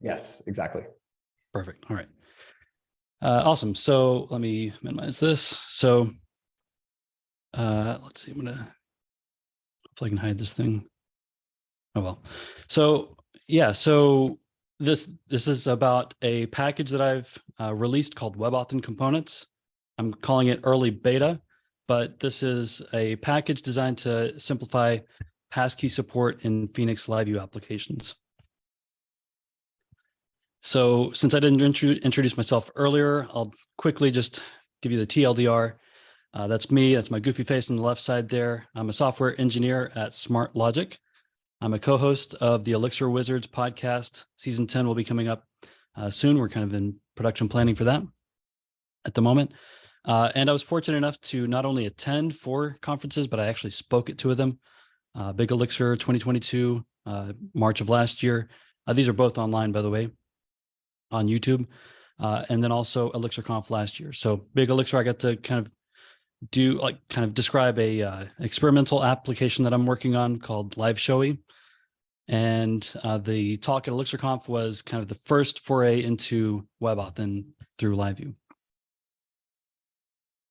Yes, exactly. Perfect. All right. Awesome. So let me minimize this. So let's see. Hopefully I can hide this thing. Oh, well. So yeah, so this is about a package that I've released called WebAuthnComponents. I'm calling it early beta, but this is a package designed to simplify passkey support in Phoenix LiveView applications. So since I didn't introduce myself earlier, I'll quickly just give you the TLDR. That's me. That's my goofy face on the left side there. I'm a software engineer at Smart Logic. I'm a co-host of the Elixir Wizards podcast. Season 10 will be coming up soon. We're kind of in production planning for that at the moment. And I was fortunate enough to not only attend 4 conferences, but I actually spoke at 2 of them. Big Elixir 2022, March of last year. These are both online, by the way, on YouTube. And then also ElixirConf last year. So Big Elixir, I got to kind of describe a experimental application that I'm working on called LiveView. And the talk at ElixirConf was kind of the first foray into WebAuthn through LiveView.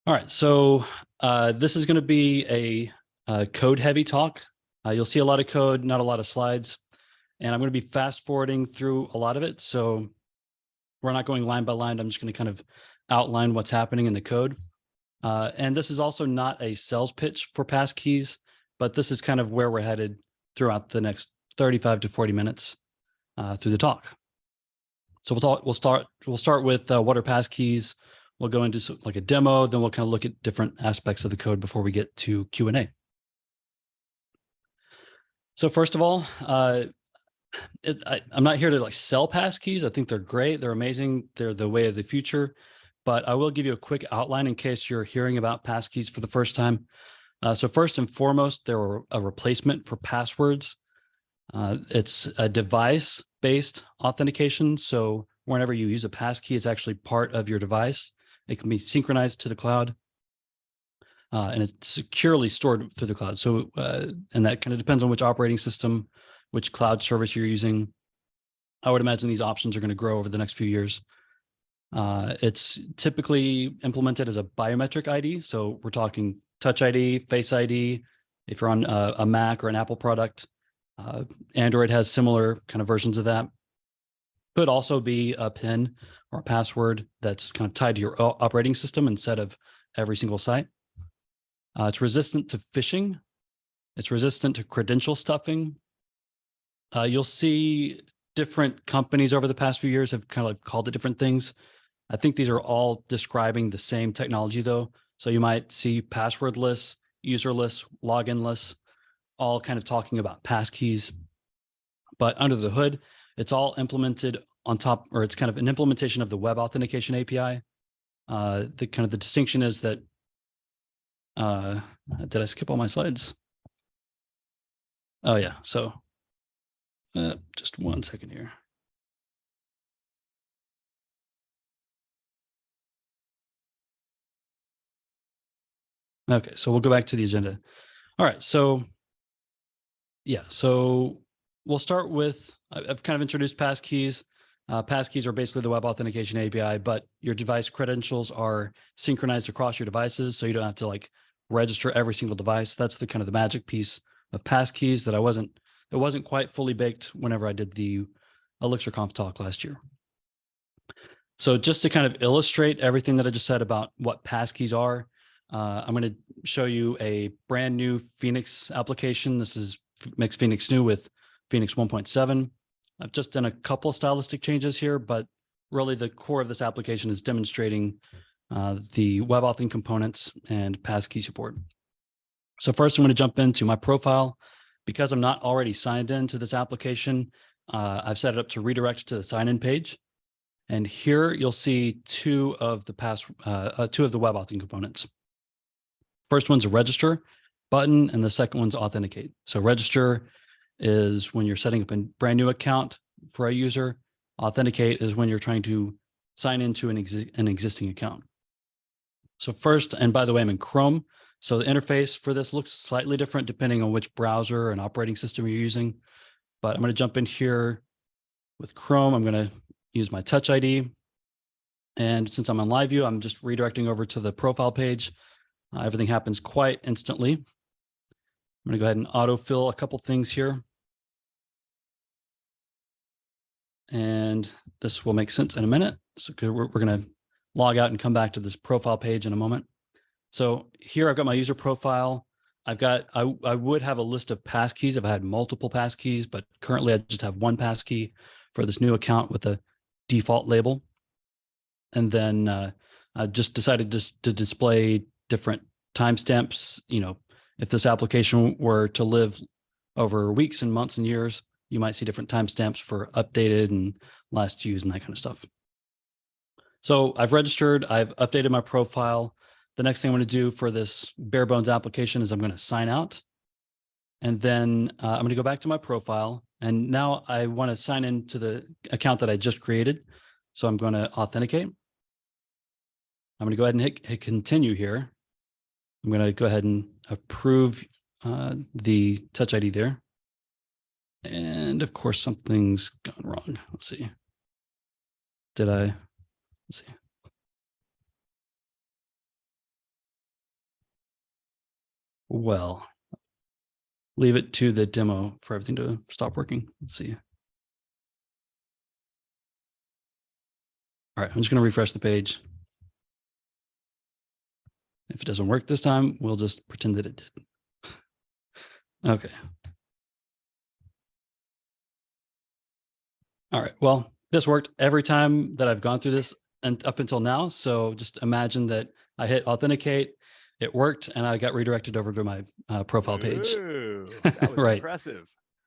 All right, so this is going to be a code-heavy talk. You'll see a lot of code, not a lot of slides. And I'm going to be fast forwarding through a lot of it. So we're not going line by line. I'm just going to kind of outline what's happening in the code. And this is also not a sales pitch for Passkeys, but this is kind of where we're headed throughout the next 35 to 40 minutes through the talk. So we'll start with what are Passkeys. We'll go into like a demo, then we'll kind of look at different aspects of the code before we get to Q&A. So first of all, I'm not here to like sell Passkeys. I think they're great. They're amazing. They're the way of the future. But I will give you a quick outline in case you're hearing about Passkeys for the first time. So first and foremost, they're a replacement for passwords. It's a device-based authentication. So whenever you use a passkey, it's actually part of your device. It can be synchronized to the cloud, and it's securely stored through the cloud. So, and that kind of depends on which operating system, which cloud service you're using. I would imagine these options are going to grow over the next few years. It's typically implemented as a biometric ID. So we're talking Touch ID, Face ID. If you're on a Mac or an Apple product, Android has similar kind of versions of that. Could also be a PIN or a password that's kind of tied to your operating system instead of every single site. It's resistant to phishing. It's resistant to credential stuffing. You'll see different companies over the past few years have kind of like called it different things. I think these are all describing the same technology though. So you might see passwordless, userless, loginless, all kind of talking about passkeys. But under the hood, it's all implemented on top, or it's kind of an implementation of the WebAuthentication API. The distinction is that, did I skip all my slides? Oh yeah, so just one second here. Okay, so we'll go back to the agenda. All right, so yeah, so we'll start with, I've kind of introduced passkeys. Passkeys are basically the web authentication API, but your device credentials are synchronized across your devices, so you don't have to like register every single device. That's the kind of the magic piece of passkeys that it wasn't quite fully baked whenever I did the ElixirConf talk last year. So just to kind of illustrate everything that I just said about what passkeys are, I'm going to show you a brand new Phoenix application. This makes Phoenix new with Phoenix 1.7. I've just done a couple of stylistic changes here, but really the core of this application is demonstrating the WebAuthnComponents and Passkey support. So first I'm going to jump into my profile. Because I'm not already signed into this application, I've set it up to redirect to the sign-in page. And here you'll see two of the WebAuthnComponents. First one's a register button, and the second one's authenticate. So register is when you're setting up a brand new account for a user. Authenticate is when you're trying to sign into an existing account. So first, and by the way, I'm in Chrome. So the interface for this looks slightly different depending on which browser and operating system you're using. But I'm going to jump in here with Chrome, I'm going to use my Touch ID. And since I'm on LiveView, I'm just redirecting over to the profile page. Everything happens quite instantly. I'm going to go ahead and autofill a couple things here. And this will make sense in a minute. So we're going to log out and come back to this profile page in a moment. So here I've got my user profile. I would have a list of passkeys if I had multiple passkeys, but currently I just have one passkey for this new account with a default label. And then I just decided to display different timestamps. You know, if this application were to live over weeks and months and years, you might see different timestamps for updated and last used and that kind of stuff. So I've registered, I've updated my profile. The next thing I'm going to do for this bare bones application is I'm going to sign out. And then I'm going to go back to my profile. And now I want to sign into the account that I just created. So I'm going to authenticate. I'm going to go ahead and hit continue here. I'm going to go ahead and approve the Touch ID there. And of course, something's gone wrong. Let's see. Let's see. Well, leave it to the demo for everything to stop working. Let's see. All right, I'm just going to refresh the page. If it doesn't work this time, we'll just pretend that it did. Okay. All right, well, this worked every time that I've gone through this and up until now. So just imagine that I hit authenticate, it worked, and I got redirected over to my profile page. Ooh, that was right. Impressive.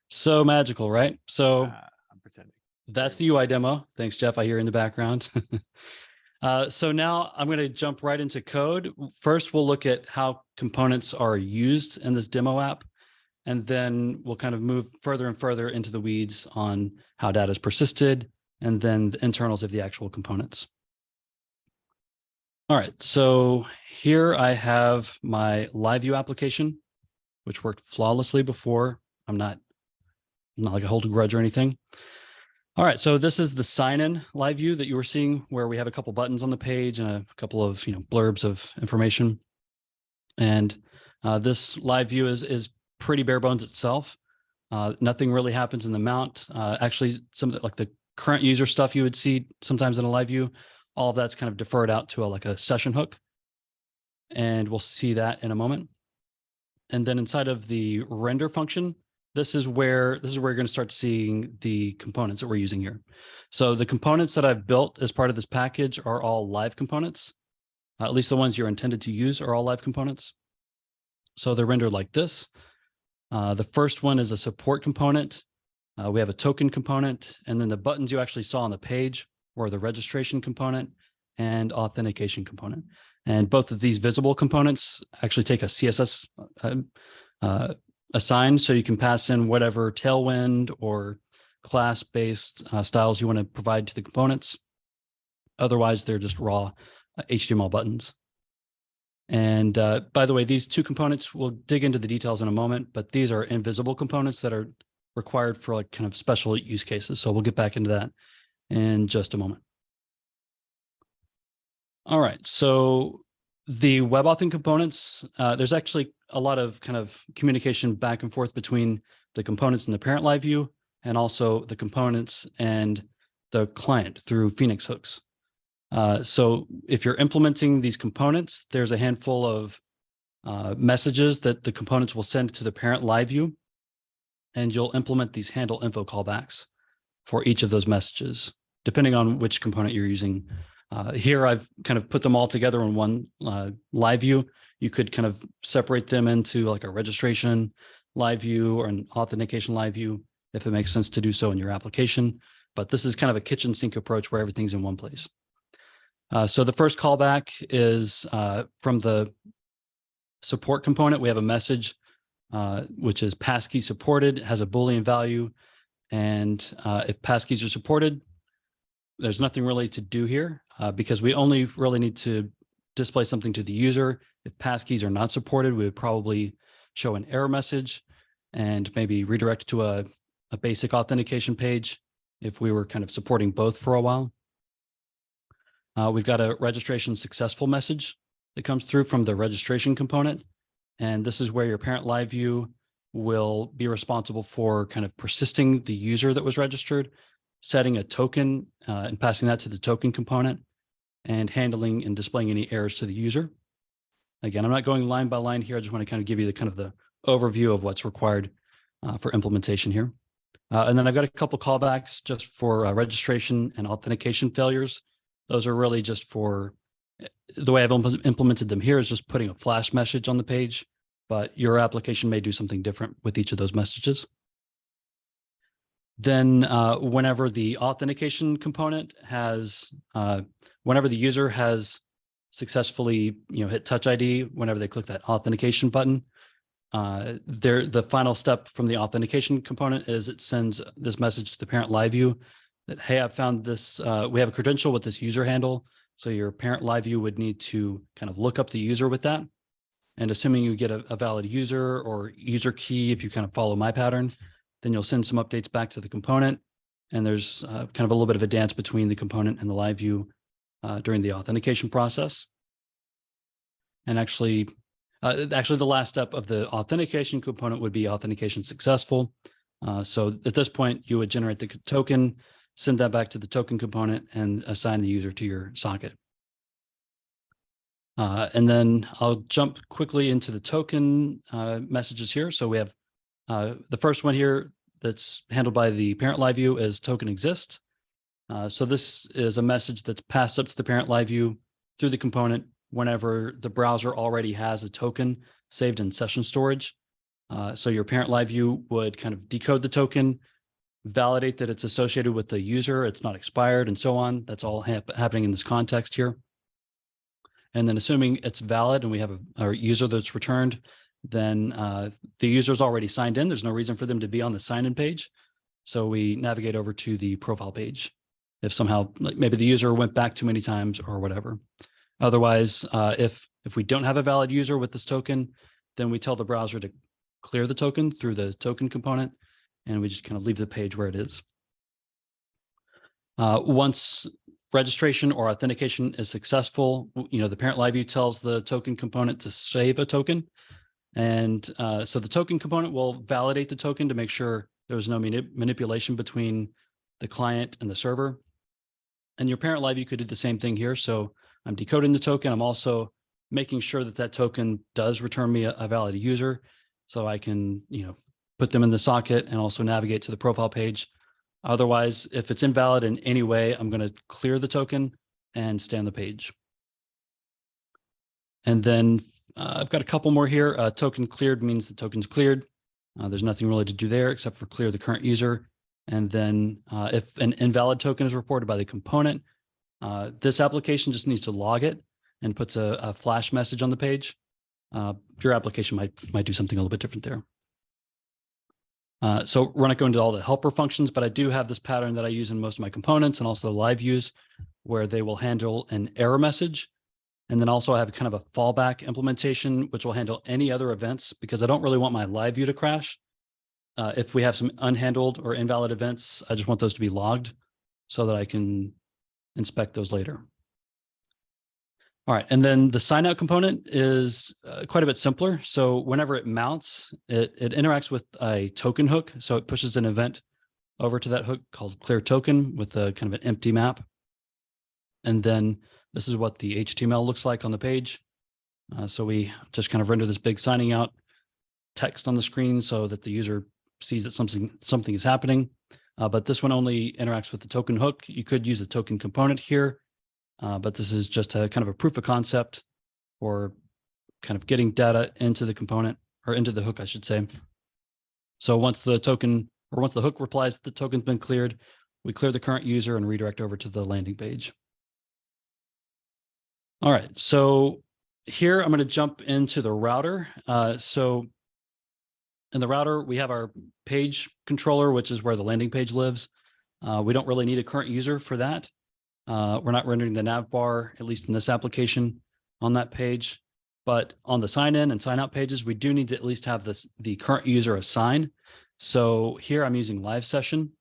So magical, right? So I'm pretending. That's the UI demo. Thanks, Jeff. I hear in the background. So now I'm going to jump right into code. First, we'll look at how components are used in this demo app. And then we'll kind of move further and further into the weeds on how data is persisted and then the internals of the actual components. All right, so here I have my LiveView application, which worked flawlessly before. I'm not like I hold a grudge or anything. All right, so this is the sign-in LiveView that you were seeing, where we have a couple buttons on the page and a couple of blurbs of information. And this LiveView is pretty bare bones itself. Nothing really happens in the mount. Actually, some of the current user stuff you would see sometimes in a LiveView, all of that's kind of deferred out to a session hook. And we'll see that in a moment. And then inside of the render function, this is where you're going to start seeing the components that we're using here. So the components that I've built as part of this package are all live components. At least the ones you're intended to use are all live components. So they're rendered like this. The first one is a support component. We have a token component, and then the buttons you actually saw on the page were the registration component and authentication component. And both of these visible components actually take a CSS assign, so you can pass in whatever Tailwind or class-based styles you want to provide to the components. Otherwise, they're just raw HTML buttons. And by the way, these two components, we'll dig into the details in a moment, but these are invisible components that are required for kind of special use cases. So we'll get back into that in just a moment. All right, so the WebAuthn there's actually a lot of kind of communication back and forth between the components in the parent LiveView and also the components and the client through Phoenix hooks. So if you're implementing these components, there's a handful of messages that the components will send to the parent LiveView, and you'll implement these handle info callbacks for each of those messages, depending on which component you're using. Here, I've kind of put them all together in one LiveView. You could kind of separate them into like a registration LiveView or an authentication LiveView if it makes sense to do so in your application. But this is kind of a kitchen sink approach where everything's in one place. So the first callback is from the support component. We have a message, which is Passkey supported. It has a Boolean value. And if Passkeys are supported, there's nothing really to do here because we only really need to display something to the user. If Passkeys are not supported, we would probably show an error message and maybe redirect to a basic authentication page if we were kind of supporting both for a while. We've got a registration successful message that comes through from the registration component. And this is where your parent LiveView will be responsible for kind of persisting the user that was registered, setting a token and passing that to the token component, and handling and displaying any errors to the user. Again, I'm not going line by line here. I just want to kind of give you the overview of what's required for implementation here. And then I've got a couple callbacks just for registration and authentication failures. Those are really just for, the way I've implemented them here is just putting a flash message on the page, but your application may do something different with each of those messages. Then whenever the authentication component has, whenever the user has successfully hit Touch ID, whenever they click that authentication button, the final step from the authentication component is it sends this message to the parent LiveView that, hey, I've found this, we have a credential with this user handle. So your parent LiveView would need to kind of look up the user with that. And assuming you get a valid user or user key, if you kind of follow my pattern, then you'll send some updates back to the component. And there's kind of a little bit of a dance between the component and the LiveView during the authentication process. And actually the last step of the authentication component would be authentication successful. So at this point, you would generate the token, send that back to the token component, and assign the user to your socket. And then I'll jump quickly into the token messages here. So we have the first one here that's handled by the parent LiveView is token exist. So this is a message that's passed up to the parent LiveView through the component whenever the browser already has a token saved in session storage. So your parent LiveView would kind of decode the token, validate that it's associated with the user, it's not expired, and so on. That's all happening in this context here. And then assuming it's valid and we have a user that's returned, then the user's already signed in. There's no reason for them to be on the sign-in page. So we navigate over to the profile page. If somehow, like maybe the user went back too many times or whatever. Otherwise, if we don't have a valid user with this token, then we tell the browser to clear the token through the token component, and we just kind of leave the page where it is. Once registration or authentication is successful, the parent LiveView tells the token component to save a token. And so the token component will validate the token to make sure there's no manipulation between the client and the server. And your parent LiveView could do the same thing here. So I'm decoding the token. I'm also making sure that that token does return me a valid user, so I can, put them in the socket and also navigate to the profile page. Otherwise, if it's invalid in any way, I'm going to clear the token and stay on the page. And then I've got a couple more here. Token cleared means the token's cleared. There's nothing really to do there except for clear the current user. And then if an invalid token is reported by the component, this application just needs to log it and puts a flash message on the page. Your application might do something a little bit different there. So we're not going to all the helper functions, but I do have this pattern that I use in most of my components and also LiveViews, where they will handle an error message. And then also I have kind of a fallback implementation, which will handle any other events, because I don't really want my LiveView to crash. If we have some unhandled or invalid events, I just want those to be logged so that I can inspect those later. All right, and then the sign out component is quite a bit simpler. So whenever it mounts, it interacts with a token hook. So it pushes an event over to that hook called clear token with a kind of an empty map. And then this is what the HTML looks like on the page. So we just kind of render this big signing out text on the screen so that the user sees that something is happening. But this one only interacts with the token hook. You could use a token component here. But this is just a kind of a proof of concept for kind of getting data into the component, or into the hook, I should say. So once the token, or once the hook replies that the token's been cleared, we clear the current user and redirect over to the landing page. All right, so here I'm going to jump into the router. So in the router, we have our page controller, which is where the landing page lives. We don't really need a current user for that. We're not rendering the nav bar, at least in this application, on that page. But on the sign in and sign out pages, we do need to at least have the current user assigned. So here I'm using live session.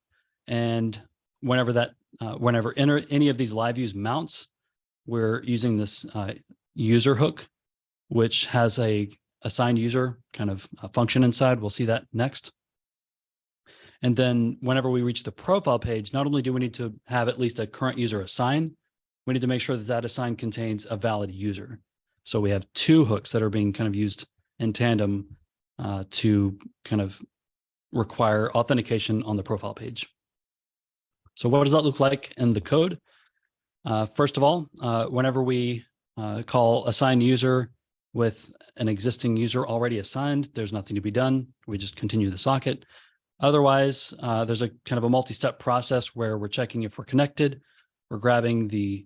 And whenever any of these live views mounts, we're using this user hook, which has a assigned user kind of function inside. We'll see that next. And then whenever we reach the profile page, not only do we need to have at least a current user assign, we need to make sure that that assign contains a valid user. So we have two hooks that are being kind of used in tandem to kind of require authentication on the profile page. So what does that look like in the code? First of all, whenever we call assign user with an existing user already assigned, there's nothing to be done. We just continue the socket. Otherwise, there's a kind of a multi-step process where we're checking if we're connected. We're grabbing the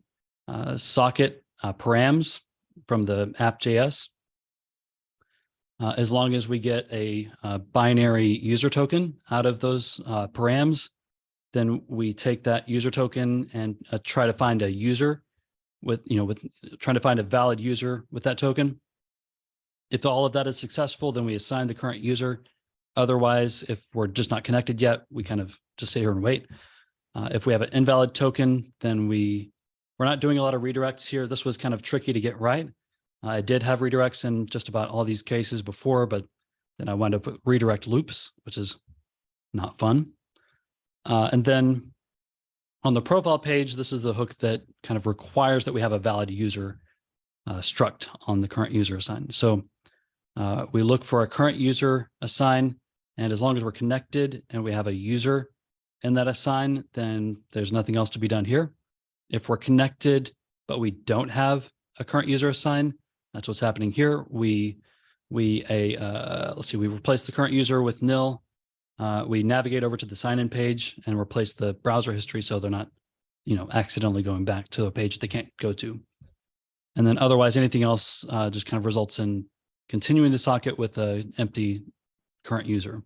socket params from the app.js. As long as we get a binary user token out of those params, then we take that user token and try to find a user with trying to find a valid user with that token. If all of that is successful, then we assign the current user. Otherwise, if we're just not connected yet, we kind of just sit here and wait. If we have an invalid token, then we're not doing a lot of redirects here. This was kind of tricky to get right. I did have redirects in just about all these cases before, but then I wound up with redirect loops, which is not fun. And then on the profile page, this is the hook that kind of requires that we have a valid user struct on the current user assign. So we look for a current user assign, and as long as we're connected and we have a user in that assign, then there's nothing else to be done here. If we're connected, but we don't have a current user assign, that's what's happening here. We replace the current user with nil. We navigate over to the sign-in page and replace the browser history so they're not, accidentally going back to a page they can't go to. And then otherwise, anything else just kind of results in continuing the socket with an empty current user.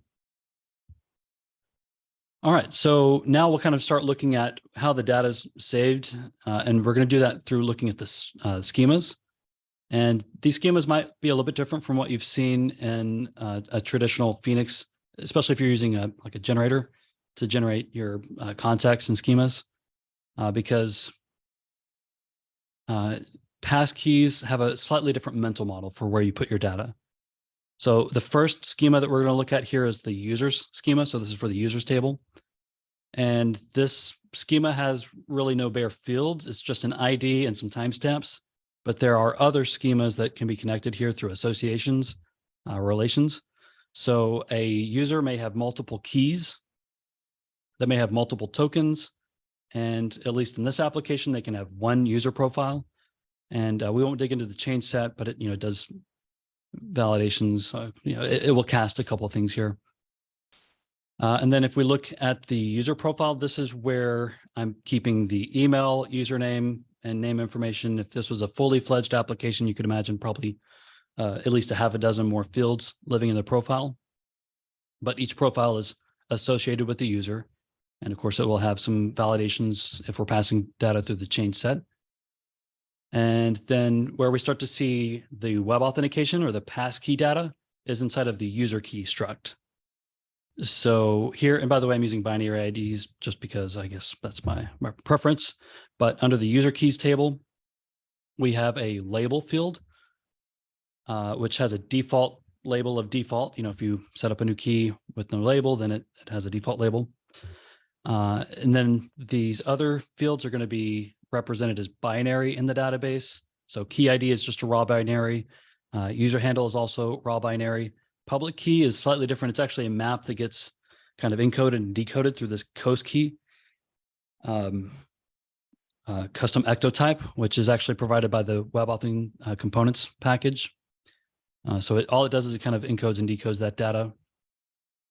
All right, so now we'll kind of start looking at how the data is saved, and we're going to do that through looking at the schemas. And these schemas might be a little bit different from what you've seen in a traditional Phoenix, especially if you're using a generator to generate your contexts and schemas, because Passkeys have a slightly different mental model for where you put your data. So the first schema that we're going to look at here is the users schema. So this is for the users table. And this schema has really no bare fields. It's just an ID and some timestamps. But there are other schemas that can be connected here through associations, relations. So a user may have multiple keys that may have multiple tokens. And at least in this application, they can have one user profile. And we won't dig into the change set, but it does validations. It will cast a couple of things here. And then if we look at the user profile, this is where I'm keeping the email, username, and name information. If this was a fully fledged application, you could imagine probably at least a half a dozen more fields living in the profile. But each profile is associated with the user. And of course, it will have some validations if we're passing data through the change set. And then where we start to see the web authentication or the passkey data is inside of the user key struct. So here, and by the way, I'm using binary IDs just because I guess that's my preference. But under the user keys table, we have a label field, which has a default label of default. If you set up a new key with no label, then it has a default label. And then these other fields are going to be represented as binary in the database. So key ID is just a raw binary. User handle is also raw binary. Public key is slightly different. It's actually a map that gets kind of encoded and decoded through this COAS key. Custom ectotype, which is actually provided by the WebAuthnComponents package. So all it does is it kind of encodes and decodes that data.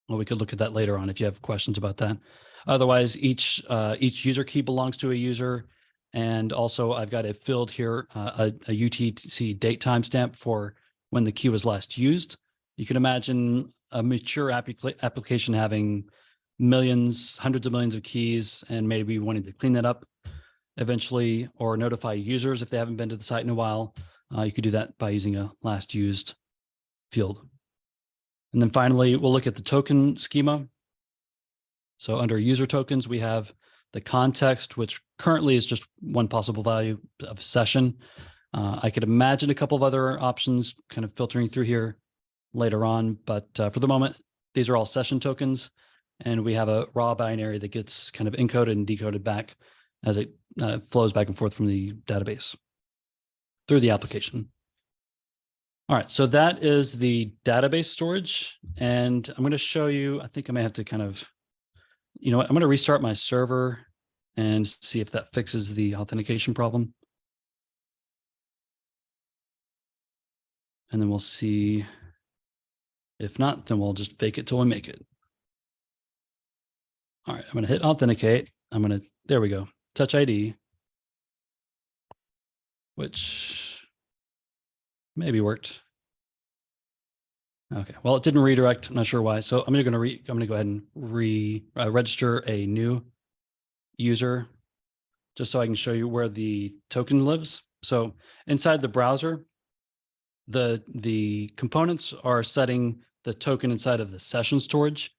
Well, we could look at that later on if you have questions about that. Otherwise, each user key belongs to a user. And also I've got a field here, a UTC date timestamp for when the key was last used. You can imagine a mature application having millions, hundreds of millions of keys, and maybe wanting to clean that up eventually, or notify users if they haven't been to the site in a while. You could do that by using a last used field. And then finally, we'll look at the token schema. So under user tokens, we have the context, which currently is just one possible value of session. I could imagine a couple of other options kind of filtering through here later on, but for the moment, these are all session tokens, and we have a raw binary that gets kind of encoded and decoded back as it flows back and forth from the database through the application. All right, so that is the database storage, and I'm going to show you, I think I may have to kind of, you know what, I'm going to restart my server and see if that fixes the authentication problem. And then we'll see. If not, then we'll just fake it till we make it. All right, I'm going to hit authenticate. I'm going to, there we go, Touch ID, which maybe worked. Okay, well, it didn't redirect. I'm not sure why. So I'm going to go ahead and register a new user just so I can show you where the token lives. So inside the browser, the components are setting the token inside of the session storage.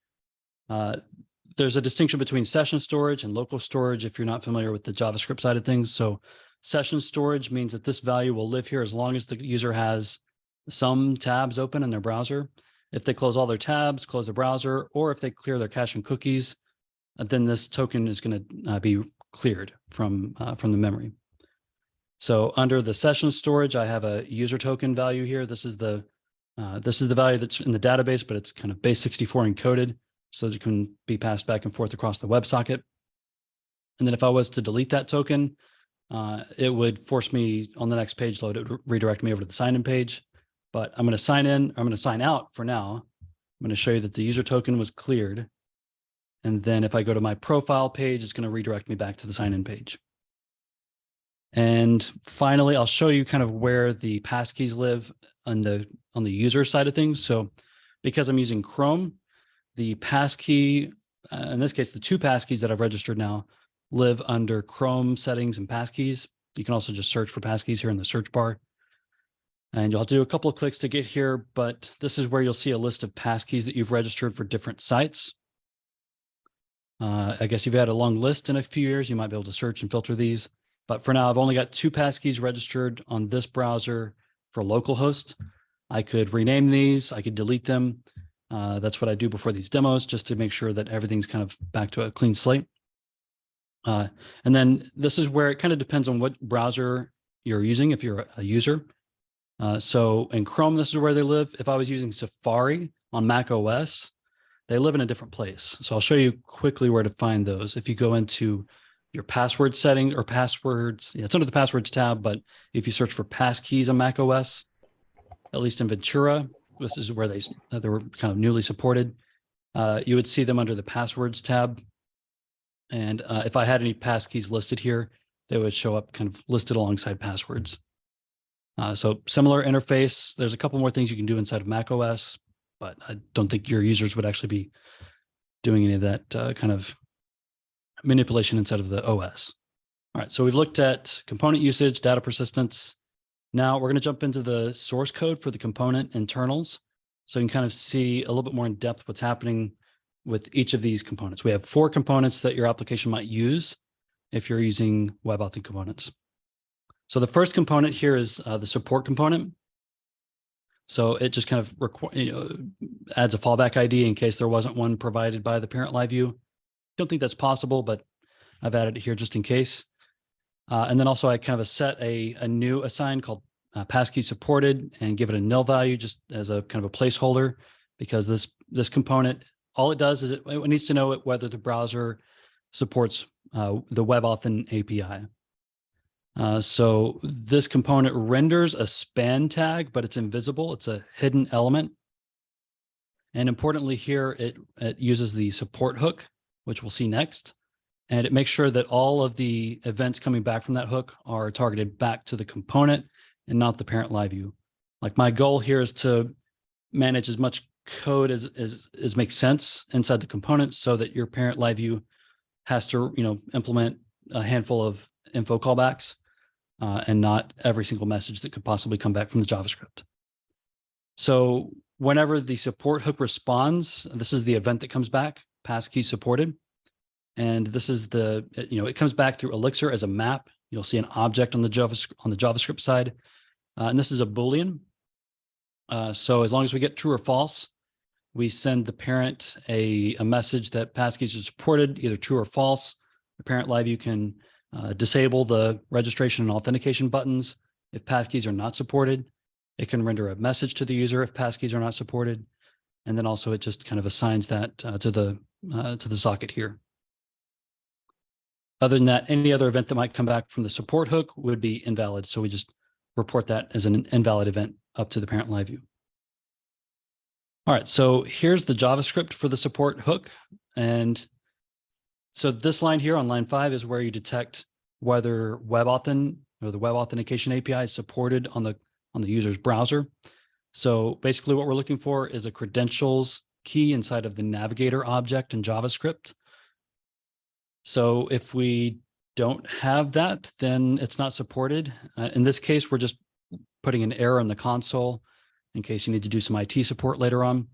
There's a distinction between session storage and local storage if you're not familiar with the JavaScript side of things. So session storage means that this value will live here as long as the user has some tabs open in their browser. If they close all their tabs, close the browser, or if they clear their cache and cookies, then this token is going to be cleared from the memory. So under the session storage, I have a user token value here. This is the value that's in the database, but it's kind of base64 encoded, so that it can be passed back and forth across the WebSocket. And then if I was to delete that token, it would force me on the next page load. It would redirect me over to the sign-in page. But I'm going to sign in. I'm going to sign out for now. I'm going to show you that the user token was cleared. And then if I go to my profile page, it's going to redirect me back to the sign-in page. And finally, I'll show you kind of where the passkeys live on the user side of things. So because I'm using Chrome, the passkey, in this case, the two passkeys that I've registered now live under Chrome settings and passkeys. You can also just search for passkeys here in the search bar. And you'll have to do a couple of clicks to get here, but this is where you'll see a list of passkeys that you've registered for different sites. I guess if you had a long list in a few years, you might be able to search and filter these. But for now, I've only got two passkeys registered on this browser for localhost. I could rename these, I could delete them. That's what I do before these demos, just to make sure that everything's kind of back to a clean slate. And then this is where it kind of depends on what browser you're using, if you're a user. So in Chrome, this is where they live. If I was using Safari on Mac OS, they live in a different place. So I'll show you quickly where to find those. If you go into your password setting or passwords, yeah, it's under the passwords tab, but if you search for passkeys on Mac OS, at least in Ventura, this is where they were kind of newly supported. You would see them under the passwords tab. And if I had any passkeys listed here, they would show up kind of listed alongside passwords. So similar interface. There's a couple more things you can do inside of macOS, but I don't think your users would actually be doing any of that kind of manipulation inside of the OS. All right, so we've looked at component usage, data persistence. Now we're going to jump into the source code for the component internals, so you can kind of see a little bit more in depth what's happening with each of these components. We have 4 components that your application might use if you're using WebAuthNComponents. So the first component here is the support component. So it just kind of adds a fallback ID in case there wasn't one provided by the parent LiveView. Don't think that's possible, but I've added it here just in case. And then also I kind of set a new assign called Passkey supported and give it a nil value just as a kind of a placeholder, because this component, all it does is it needs to know whether the browser supports the WebAuthn API. So this component renders a span tag, but it's invisible. It's a hidden element. And importantly here, it uses the support hook, which we'll see next. And it makes sure that all of the events coming back from that hook are targeted back to the component and not the parent LiveView. Like my goal here is to manage as much code as makes sense inside the component so that your parent LiveView has to, implement a handful of info callbacks and not every single message that could possibly come back from the JavaScript. So whenever the support hook responds, this is the event that comes back, passkey supported. And this is the, it comes back through Elixir as a map. You'll see an object on the JavaScript side. And this is a Boolean. So as long as we get true or false, we send the parent a message that Passkeys is supported, either true or false. The parent LiveView can disable the registration and authentication buttons if Passkeys are not supported. It can render a message to the user if Passkeys are not supported. And then also it just kind of assigns that to the socket here. Other than that, any other event that might come back from the support hook would be invalid. So we just report that as an invalid event up to the parent LiveView. All right, so here's the JavaScript for the support hook. And so this line here on line 5 is where you detect whether WebAuthn or the Web Authentication API is supported on the user's browser. So basically what we're looking for is a credentials key inside of the navigator object in JavaScript. So if we don't have that, then it's not supported. In this case, we're just putting an error in the console in case you need to do some IT support later on.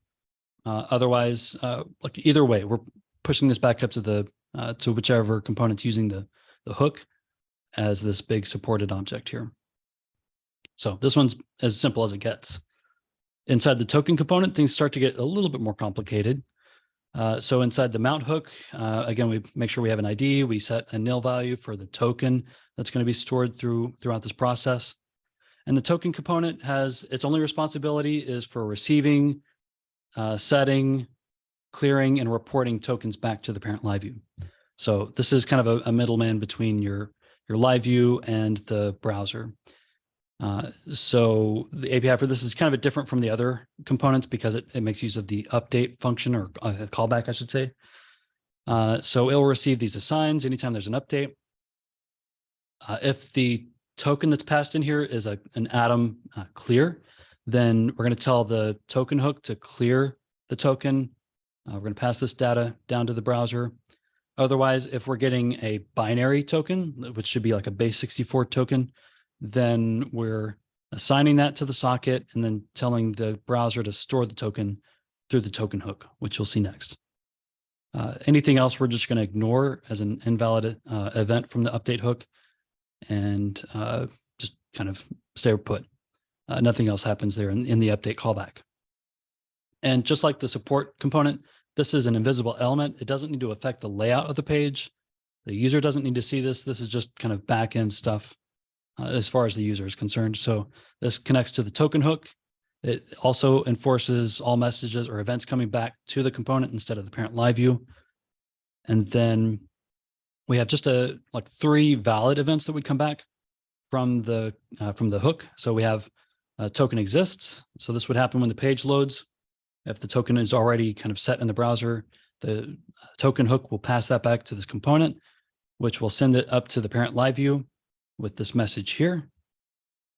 Otherwise, like either way, we're pushing this back up to whichever component's using the hook as this big supported object here. So this one's as simple as it gets. Inside the token component, things start to get a little bit more complicated. So inside the mount hook, again, we make sure we have an ID. We set a nil value for the token that's going to be stored throughout this process. And the token component has its only responsibility is for receiving, setting, clearing, and reporting tokens back to the parent LiveView. So this is kind of a middleman between your LiveView and the browser. So the API for this is kind of different from the other components because it makes use of the update function, or callback, I should say. So it'll receive these assigns anytime there's an update. If the token that's passed in here is an atom clear, then we're going to tell the token hook to clear the token. We're going to pass this data down to the browser. Otherwise, if we're getting a binary token, which should be like a base 64 token, then we're assigning that to the socket and then telling the browser to store the token through the token hook, which you'll see next. Anything else, we're just going to ignore as an invalid event from the update hook and just kind of stay put. Nothing else happens there in the update callback. And just like the support component, this is an invisible element. It doesn't need to affect the layout of the page. The user doesn't need to see this. This is just kind of back-end stuff as far as the user is concerned. So this connects to the token hook. It also enforces all messages or events coming back to the component instead of the parent LiveView. And then we have just like 3 valid events that would come back from the hook. So we have token exists. So this would happen when the page loads. If the token is already kind of set in the browser, the token hook will pass that back to this component, which will send it up to the parent LiveView with this message here.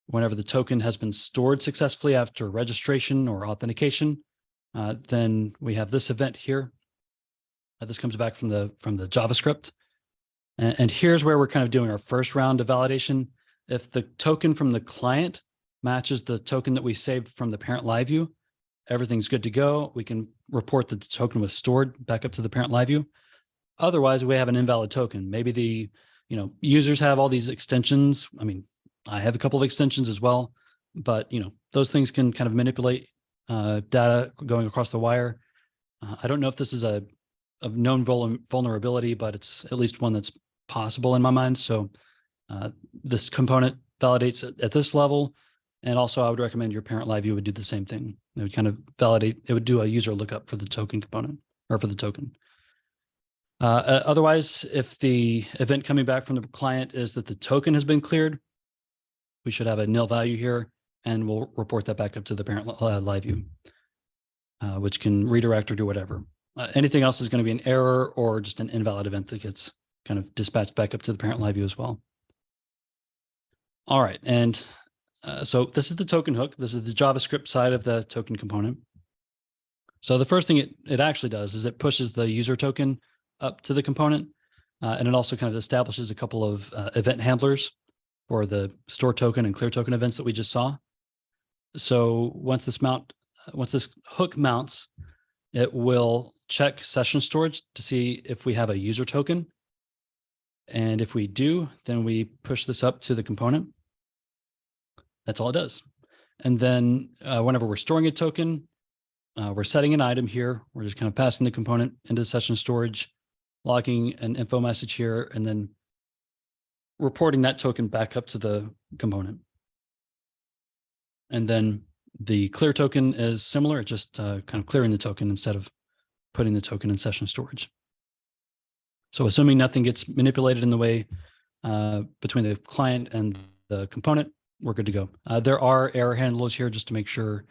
Whenever the token has been stored successfully after registration or authentication, then we have this event here. This comes back from the JavaScript. And here's where we're kind of doing our first round of validation. If the token from the client matches the token that we saved from the parent LiveView, everything's good to go. We can report that the token was stored back up to the parent LiveView. Otherwise, we have an invalid token. Maybe the users have all these extensions. I mean, I have a couple of extensions as well, but those things can kind of manipulate data going across the wire. I don't know if this is a known vulnerability, but it's at least one that's possible in my mind. So this component validates at this level. And also I would recommend your parent LiveView would do the same thing. It would kind of validate, it would do a user lookup for the token component or for the token. Otherwise, if the event coming back from the client is that the token has been cleared, we should have a nil value here, and we'll report that back up to the parent LiveView, which can redirect or do whatever. Anything else is going to be an error or just an invalid event that gets kind of dispatched back up to the parent LiveView as well. All right, and so this is the token hook. This is the JavaScript side of the token component. So the first thing it actually does is it pushes the user token up to the component, and it also kind of establishes a couple of event handlers for the store token and clear token events that we just saw. So once this hook mounts, it will check session storage to see if we have a user token. And if we do, then we push this up to the component. That's all it does. And then whenever we're storing a token, we're setting an item here. We're just kind of passing the component into session storage, logging an info message here, and then reporting that token back up to the component. And then the clear token is similar, it's just kind of clearing the token instead of putting the token in session storage. So assuming nothing gets manipulated in the way between the client and the component, we're good to go. There are error handlers here just to make sure,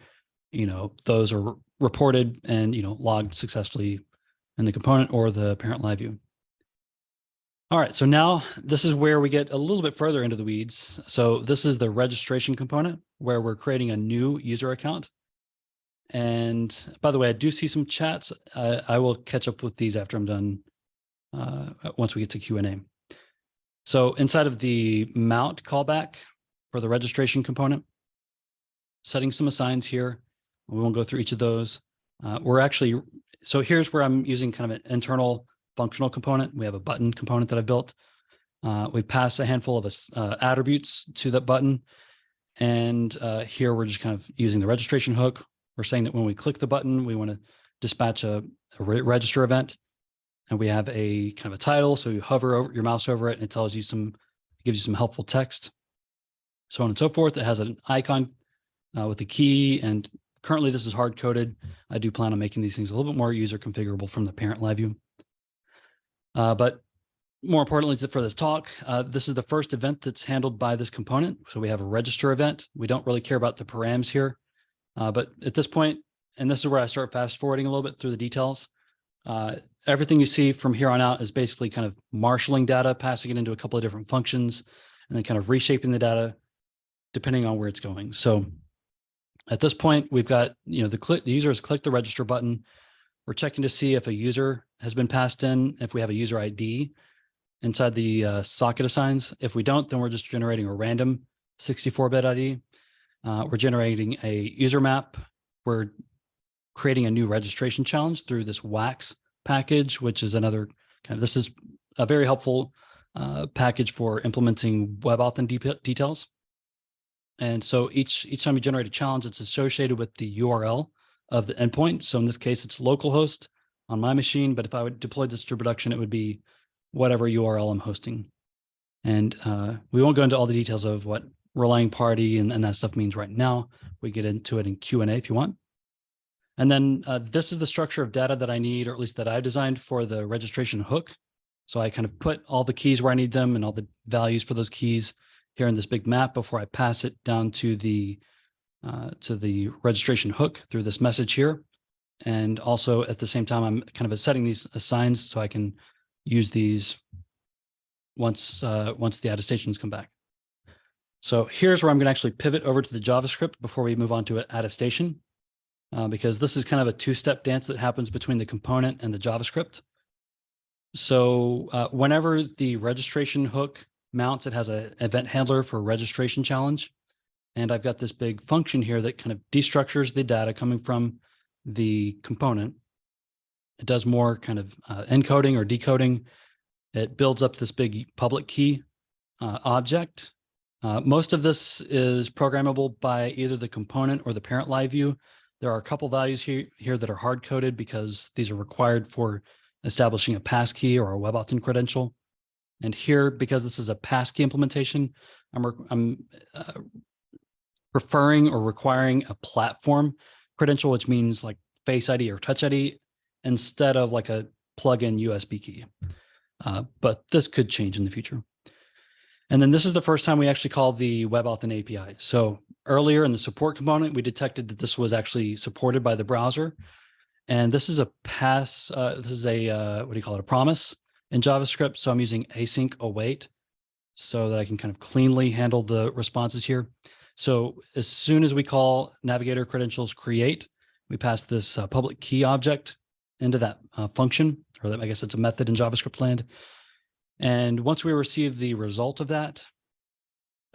those are reported and, logged successfully in the component or the parent LiveView. All right, so now this is where we get a little bit further into the weeds. So this is the registration component where we're creating a new user account. And by the way, I do see some chats. I will catch up with these after I'm done, once we get to Q&A. So inside of the mount callback for the registration component, setting some assigns here. We won't go through each of those. So here's where I'm using kind of an internal functional component. We have a button component that I built. We pass a handful of attributes to that button. And here we're just kind of using the registration hook. We're saying that when we click the button, we want to dispatch a register event. And we have a kind of a title. So you hover over your mouse over it and it tells you gives you some helpful text, so on and so forth. It has an icon with a key, and currently this is hard coded. I do plan on making these things a little bit more user configurable from the parent LiveView. But more importantly for this talk, this is the first event that's handled by this component. So we have a register event. We don't really care about the params here. But at this point, and this is where I start fast forwarding a little bit through the details, everything you see from here on out is basically kind of marshaling data, passing it into a couple of different functions, and then kind of reshaping the data depending on where it's going. So at this point, we've got, the user has clicked the register button. We're checking to see if a user has been passed in, if we have a user ID inside the socket assigns. If we don't, then we're just generating a random 64-bit ID. We're generating a user map. We're creating a new registration challenge through this wax package, which is another this is a very helpful package for implementing WebAuthn details. And so each time you generate a challenge, it's associated with the URL of the endpoint. So in this case, it's localhost on my machine, but if I would deploy this to production, it would be whatever URL I'm hosting. And we won't go into all the details of what relying party and that stuff means right now. We get into it in Q&A if you want. And then this is the structure of data that I need, or at least that I designed for the registration hook. So I kind of put all the keys where I need them and all the values for those keys here in this big map before I pass it down to the registration hook through this message here. And also at the same time, I'm kind of setting these assigns so I can use these once the attestations come back. So here's where I'm going to actually pivot over to the JavaScript before we move on to attestation, because this is kind of a two-step dance that happens between the component and the JavaScript. So whenever the registration hook mounts, it has an event handler for registration challenge. And I've got this big function here that kind of destructures the data coming from the component. It does more kind of encoding or decoding. It builds up this big public key object. Most of this is programmable by either the component or the parent LiveView. There are a couple values here that are hard coded because these are required for establishing a passkey or a WebAuthn credential. And here, because this is a passkey implementation, I'm preferring or requiring a platform credential, which means like Face ID or Touch ID, instead of like a plug-in USB key. But this could change in the future. And then this is the first time we actually call the WebAuthn API. So earlier in the support component, we detected that this was actually supported by the browser. And this is a what do you call it? A promise in JavaScript. So I'm using async await so that I can kind of cleanly handle the responses here. So as soon as we call navigator credentials create, we pass this public key object into that function, or I guess it's a method in JavaScript land. And once we receive the result of that,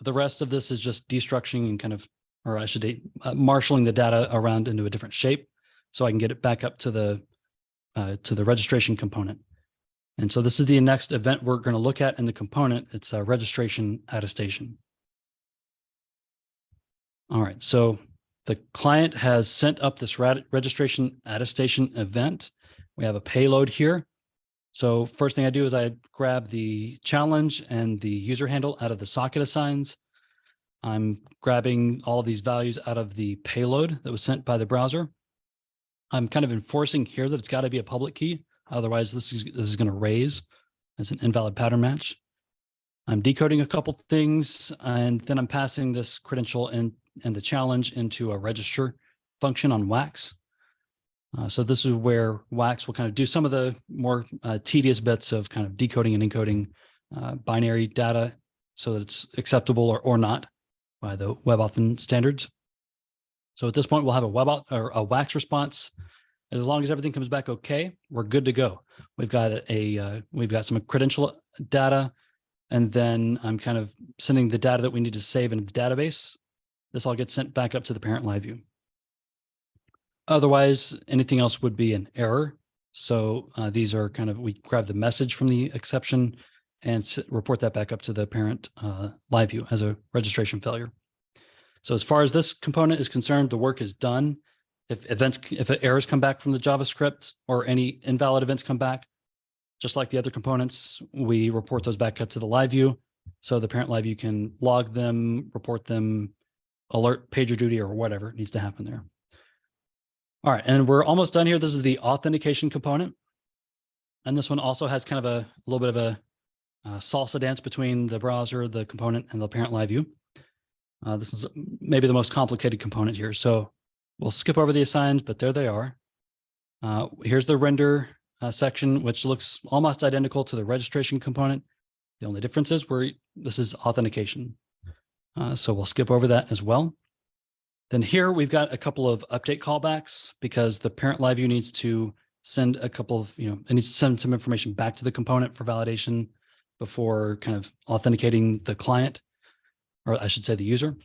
the rest of this is just destructuring and kind of, or I should say, marshaling the data around into a different shape so I can get it back up to the to the registration component. And so this is the next event we're going to look at in the component. It's a registration attestation. All right, so the client has sent up this registration attestation event. We have a payload here. So first thing I do is I grab the challenge and the user handle out of the socket assigns. I'm grabbing all of these values out of the payload that was sent by the browser. I'm kind of enforcing here that it's got to be a public key. Otherwise, this is going to raise as an invalid pattern match. I'm decoding a couple things, and then I'm passing this credential and the challenge into a register function on Wax. So this is where Wax will kind of do some of the more tedious bits of kind of decoding and encoding binary data so that it's acceptable or not by the WebAuthn standards. So at this point, we'll have a Wax response. As long as everything comes back okay, we're good to go. We've got some credential data, and then I'm kind of sending the data that we need to save into the database. This all gets sent back up to the parent LiveView. Otherwise, anything else would be an error. So these are kind of, we grab the message from the exception and report that back up to the parent LiveView as a registration failure. So as far as this component is concerned, the work is done. If errors come back from the JavaScript or any invalid events come back, just like the other components, we report those back up to the LiveView. So the parent LiveView can log them, report them, alert PagerDuty or whatever needs to happen there. All right, and we're almost done here. This is the authentication component. And this one also has kind of a little bit of a salsa dance between the browser, the component, and the parent LiveView. This is maybe the most complicated component here. So we'll skip over the assigns, but there they are. Here's the render section, which looks almost identical to the registration component. The only difference is this is authentication. So we'll skip over that as well. Then here we've got a couple of update callbacks because the parent LiveView needs to send a couple of, it needs to send some information back to the component for validation before kind of authenticating the client, or I should say the user.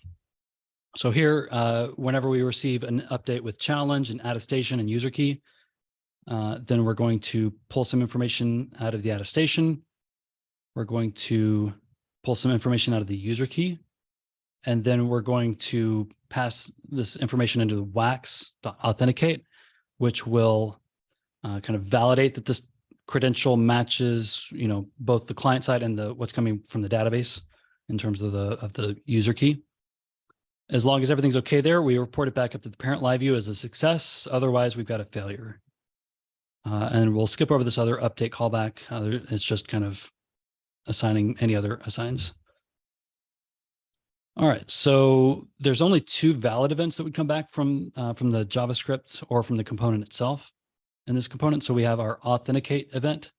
So here, whenever we receive an update with challenge and attestation and user key, then we're going to pull some information out of the attestation. We're going to pull some information out of the user key. And then we're going to pass this information into wax.authenticate, which will kind of validate that this credential matches, both the client side and what's coming from the database in terms of the user key. As long as everything's okay there, we report it back up to the parent LiveView as a success. Otherwise, we've got a failure. And we'll skip over this other update callback. It's just kind of assigning any other assigns. All right, so there's only two valid events that would come back from the JavaScript or from the component itself in this component. So we have our authenticate event.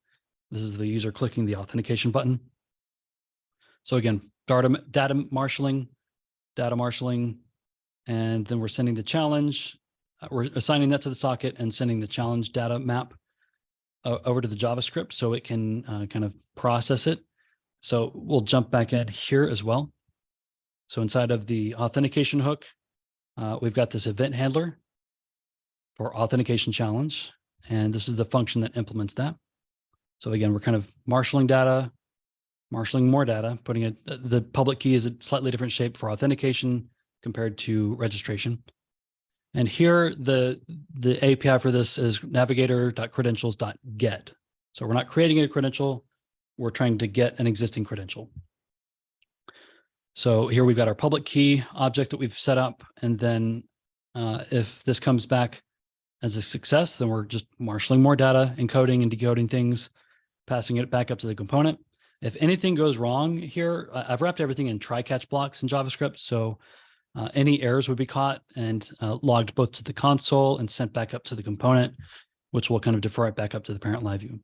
This is the user clicking the authentication button. So again, data marshaling, and then we're sending the challenge. We're assigning that to the socket and sending the challenge data map over to the JavaScript so it can kind of process it. So we'll jump back in here as well. So inside of the authentication hook, we've got this event handler for authentication challenge. And this is the function that implements that. So again, we're kind of marshaling data, marshaling more data, putting it, the public key is a slightly different shape for authentication compared to registration. And here, the API for this is navigator.credentials.get. So we're not creating a credential, we're trying to get an existing credential. So here we've got our public key object that we've set up. And then if this comes back as a success, then we're just marshaling more data, encoding and decoding things, passing it back up to the component. If anything goes wrong here, I've wrapped everything in try-catch blocks in JavaScript. So any errors would be caught and logged both to the console and sent back up to the component, which will kind of defer it back up to the parent LiveView.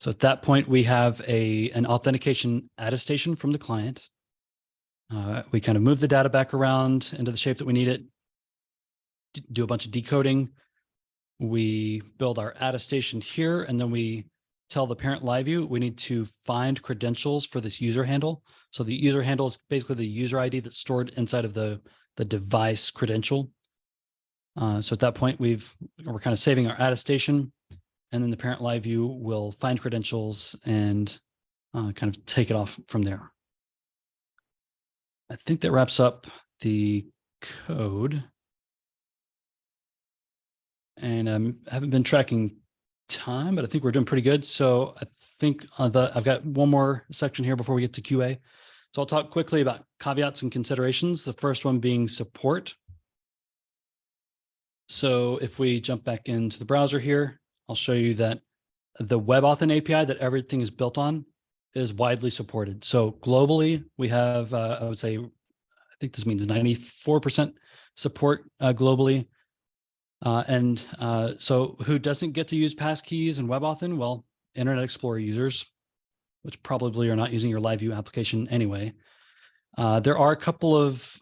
So at that point, we have an authentication attestation from the client. We kind of move the data back around into the shape that we need it, do a bunch of decoding. We build our attestation here, and then we tell the parent LiveView we need to find credentials for this user handle. So the user handle is basically the user ID that's stored inside of the device credential. So at that point, we're kind of saving our attestation. and then the parent LiveView will find credentials and kind of take it off from there. I think that wraps up the code. And I haven't been tracking time, but I think we're doing pretty good. So I think I've got one more section here before we get to QA. So I'll talk quickly about caveats and considerations. The first one being support. So if we jump back into the browser here, I'll show you that the WebAuthn API that everything is built on is widely supported. So globally, we have, I would say, I think this means 94% support globally. So who doesn't get to use Passkeys and WebAuthn? Well, Internet Explorer users, which probably are not using your LiveView application anyway. There are a couple of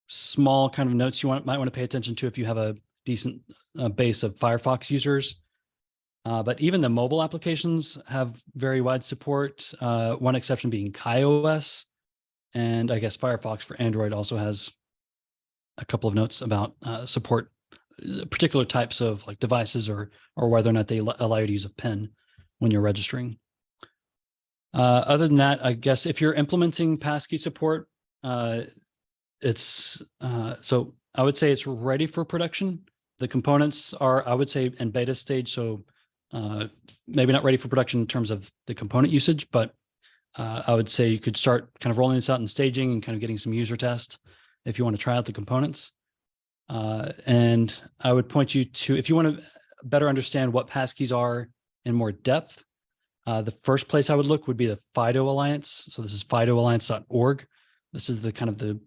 small kind of notes you might want to pay attention to if you have a decent base of Firefox users. But even the mobile applications have very wide support, one exception being KaiOS. And I guess Firefox for Android also has a couple of notes about support particular types of like devices or whether or not they allow you to use a PIN when you're registering. Other than that, I guess if you're implementing Passkey support, so I would say it's ready for production. The components are, I would say, in beta stage. So maybe not ready for production in terms of the component usage, but I would say you could start kind of rolling this out in staging and kind of getting some user tests if you want to try out the components. And I would point you to, if you want to better understand what Passkeys are in more depth, the first place I would look would be the FIDO Alliance. So this is fidoalliance.org. This is the kind of the,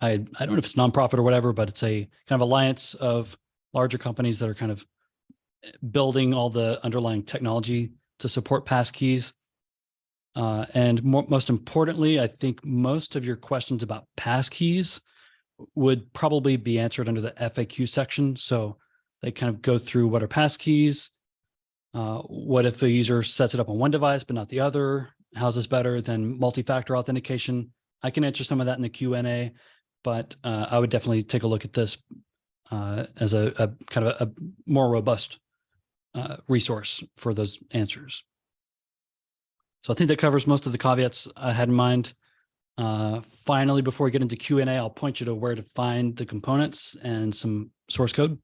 I don't know if it's nonprofit or whatever, but it's a kind of alliance of larger companies that are kind of building all the underlying technology to support Passkeys. And most importantly, I think most of your questions about Passkeys would probably be answered under the FAQ section. So they kind of go through what are Passkeys, what if a user sets it up on one device but not the other? How's this better than multi-factor authentication? I can answer some of that in the Q&A, but I would definitely take a look at this as a kind of a more robust resource for those answers. So I think that covers most of the caveats I had in mind. Finally, before we get into Q&A, I'll point you to where to find the components and some source code.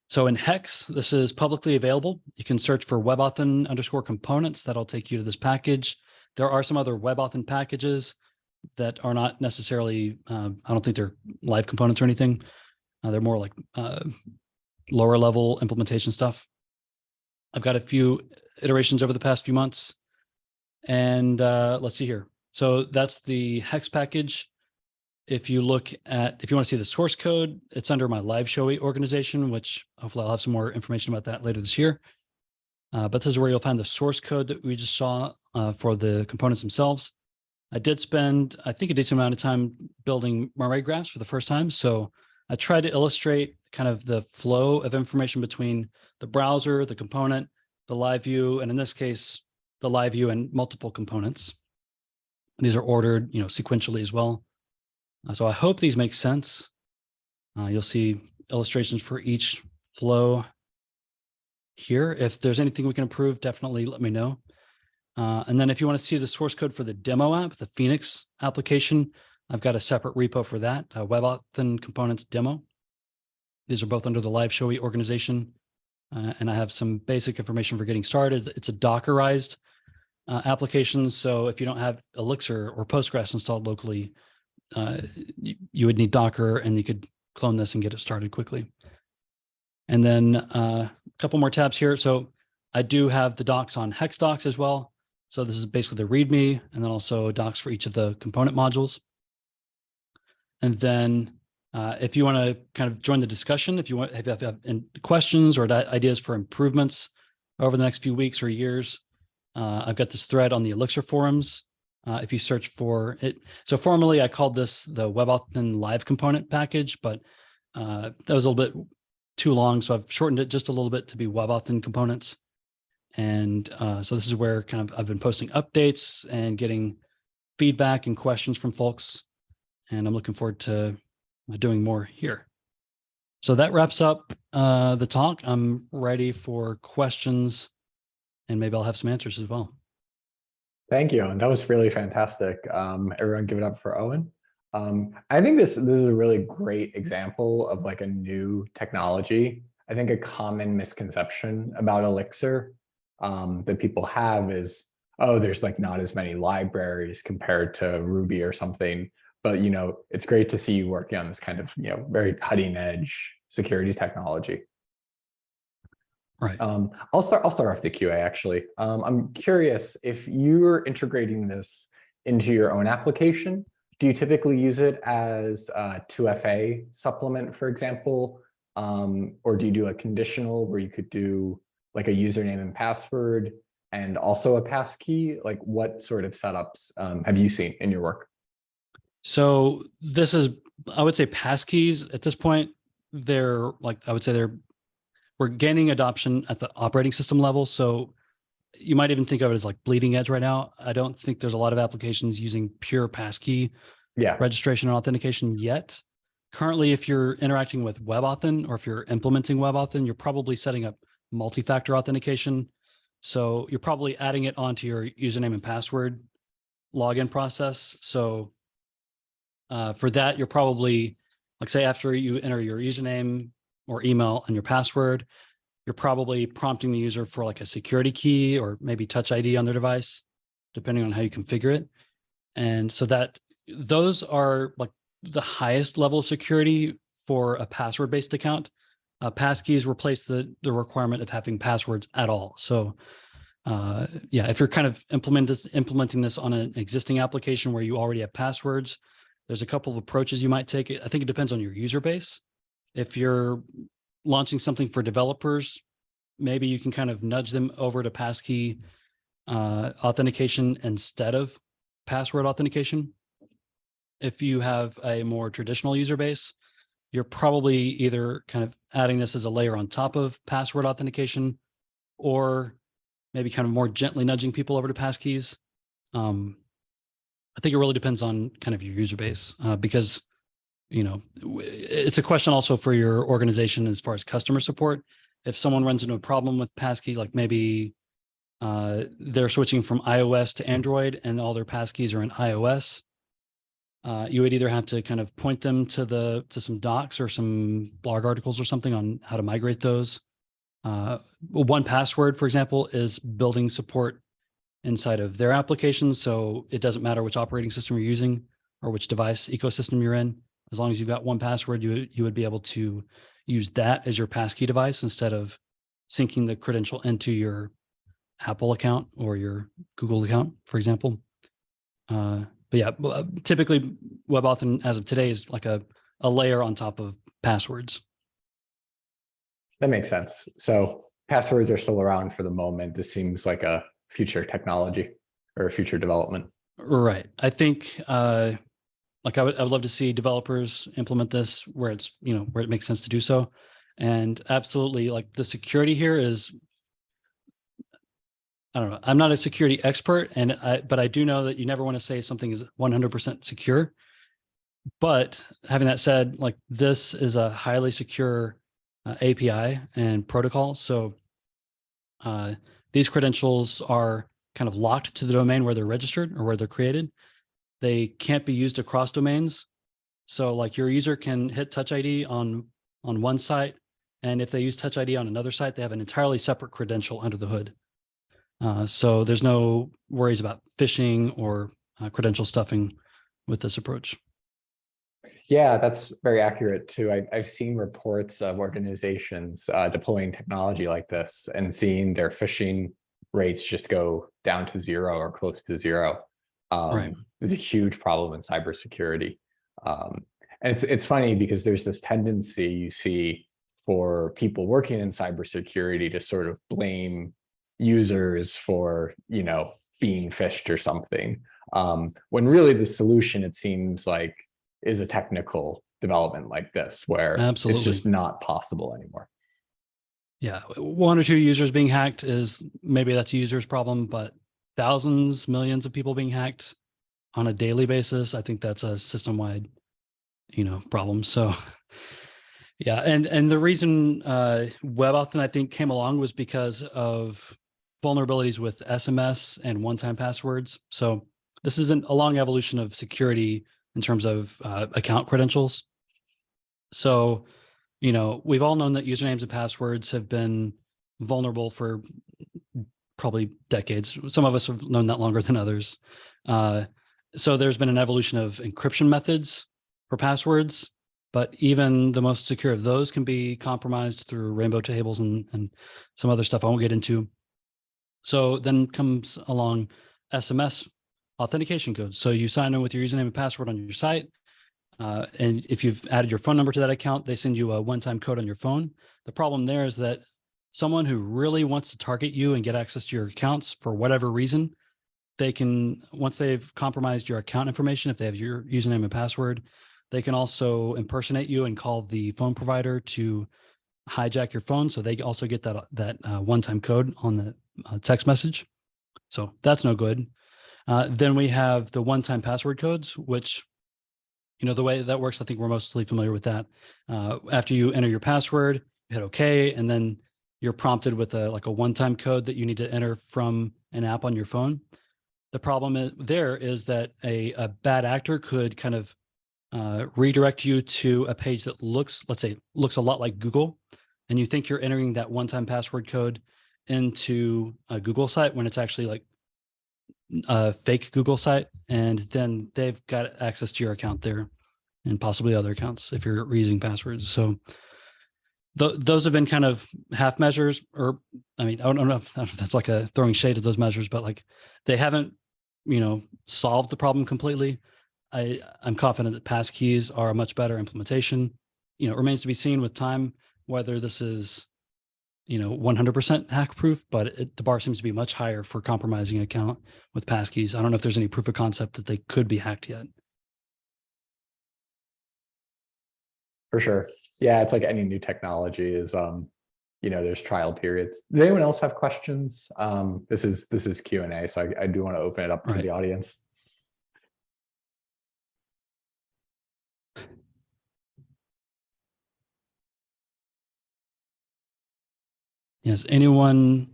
So in Hex, this is publicly available. You can search for WebAuthn_components. That'll take you to this package. There are some other WebAuthn packages that are not necessarily, I don't think they're live components or anything. They're more like lower level implementation stuff. I've got a few iterations over the past few months. And let's see here. So that's the Hex package. If you want to see the source code, it's under my LiveView organization, which hopefully I'll have some more information about that later this year. But this is where you'll find the source code that we just saw for the components themselves. I did spend, I think, a decent amount of time building array graphs for the first time. So I tried to illustrate kind of the flow of information between the browser, the component, the LiveView, and in this case, the LiveView and multiple components. These are ordered, sequentially as well. So I hope these make sense. You'll see illustrations for each flow here. If there's anything we can improve, definitely let me know. And then if you want to see the source code for the demo app, the Phoenix application, I've got a separate repo for that, WebAuthnComponents demo. These are both under the LiveView organization. And I have some basic information for getting started. It's a Dockerized application. So if you don't have Elixir or Postgres installed locally, you would need Docker, and you could clone this and get it started quickly. And then a couple more tabs here. So I do have the docs on Hex docs as well. So this is basically the README, and then also docs for each of the component modules. And then if you want to kind of join the discussion, if you have questions or ideas for improvements over the next few weeks or years, I've got this thread on the Elixir forums. If you search for it, so formerly I called this the WebAuthn live component package, but that was a little bit too long, so I've shortened it just a little bit to be WebAuthn components. And so this is where kind of I've been posting updates and getting feedback and questions from folks, and I'm looking forward to doing more here. So that wraps up the talk. I'm ready for questions, and maybe I'll have some answers as well. Thank you. And that was really fantastic. Everyone give it up for Owen. I think this is a really great example of like a new technology. I think a common misconception about Elixir that people have is, oh, there's like not as many libraries compared to Ruby or something. But it's great to see you working on this kind of very cutting edge security technology. Right. I'll start off the QA actually. I'm curious if you're integrating this into your own application. Do you typically use it as a 2FA supplement, for example? Or do you do a conditional where you could do like a username and password and also a passkey? Like what sort of setups have you seen in your work? So this is, I would say, Passkeys at this point. They're like, I would say we're gaining adoption at the operating system level. So you might even think of it as like bleeding edge right now. I don't think there's a lot of applications using pure passkey registration and authentication yet. Currently, if you're interacting with WebAuthn or if you're implementing WebAuthn, you're probably setting up multi-factor authentication. So you're probably adding it onto your username and password login process. So for that, you're probably, like say after you enter your username or email and your password, you're probably prompting the user for like a security key or maybe Touch ID on their device, depending on how you configure it. And so those are like the highest level of security for a password-based account. Passkeys replace the requirement of having passwords at all. So yeah, if you're kind of implementing this on an existing application where you already have passwords, there's a couple of approaches you might take. I think it depends on your user base. If you're launching something for developers, maybe you can kind of nudge them over to passkey authentication instead of password authentication. If you have a more traditional user base, you're probably either kind of adding this as a layer on top of password authentication, or maybe kind of more gently nudging people over to passkeys. I think it really depends on kind of your user base because it's a question also for your organization as far as customer support. If someone runs into a problem with passkeys, like maybe they're switching from iOS to Android and all their passkeys are in iOS, you would either have to kind of point them to some docs or some blog articles or something on how to migrate those. 1Password, for example, is building support inside of their application. So it doesn't matter which operating system you're using or which device ecosystem you're in. As long as you've got 1Password, you would be able to use that as your passkey device instead of syncing the credential into your Apple account or your Google account, for example. But yeah, typically WebAuthn as of today is like a layer on top of passwords. That makes sense. So passwords are still around for the moment. This seems like a future technology or a future development. Right. I think like I would love to see developers implement this where it's, where it makes sense to do so. And absolutely, like the security here is, I don't know, I'm not a security expert, but I do know that you never want to say something is 100% secure. But having that said, like this is a highly secure API and protocol. So these credentials are kind of locked to the domain where they're registered or where they're created. They can't be used across domains. So like your user can hit Touch ID on one site, and if they use Touch ID on another site, they have an entirely separate credential under the hood. So there's no worries about phishing or credential stuffing with this approach. Yeah, that's very accurate too. I've seen reports of organizations deploying technology like this and seeing their phishing rates just go down to zero or close to zero. Right. It's a huge problem in cybersecurity. And it's funny because there's this tendency you see for people working in cybersecurity to sort of blame users for, being phished or something. When really the solution, it seems like, is a technical development like this, where Absolutely. it's just not possible anymore. Yeah, 1 or 2 users being hacked is maybe that's a user's problem, but thousands, millions of people being hacked on a daily basis, I think that's a system-wide, problem. So Yeah, and the reason WebAuthn I think came along was because of vulnerabilities with SMS and one-time passwords. So this is a long evolution of security in terms of account credentials. So, you know, we've all known that usernames and passwords have been vulnerable for probably decades. Some of us have known that longer than others. So there's been an evolution of encryption methods for passwords, but even the most secure of those can be compromised through rainbow tables and some other stuff I won't get into. So then comes along SMS authentication codes. So you sign in with your username and password on your site. And if you've added your phone number to that account, they send you a one-time code on your phone. The problem there is that someone who really wants to target you and get access to your accounts for whatever reason, they can, once they've compromised your account information, if they have your username and password, they can also impersonate you and call the phone provider to hijack your phone. So they also get that one-time code on the text message. So that's no good. Then we have the one-time password codes, which, you know, the way that works, I think we're mostly familiar with that. After you enter your password, you hit OK, and then you're prompted with a one-time code that you need to enter from an app on your phone. The problem there is that a bad actor could kind of redirect you to a page that looks a lot like Google, and you think you're entering that one-time password code into a Google site when it's actually like a fake Google site, and then they've got access to your account there and possibly other accounts if you're reusing passwords. So those have been kind of half measures, or I mean, I don't know if that's like a throwing shade at those measures, but like they haven't, you know, solved the problem completely. I'm confident that passkeys are a much better implementation. You know, it remains to be seen with time whether this is, you know, 100% hack proof, but the bar seems to be much higher for compromising an account with passkeys. I don't know if there's any proof of concept that they could be hacked yet. For sure. Yeah, it's like any new technology is, you know, there's trial periods. Does anyone else have questions? This is Q&A, so I do want to open it up to the audience. Yes, anyone,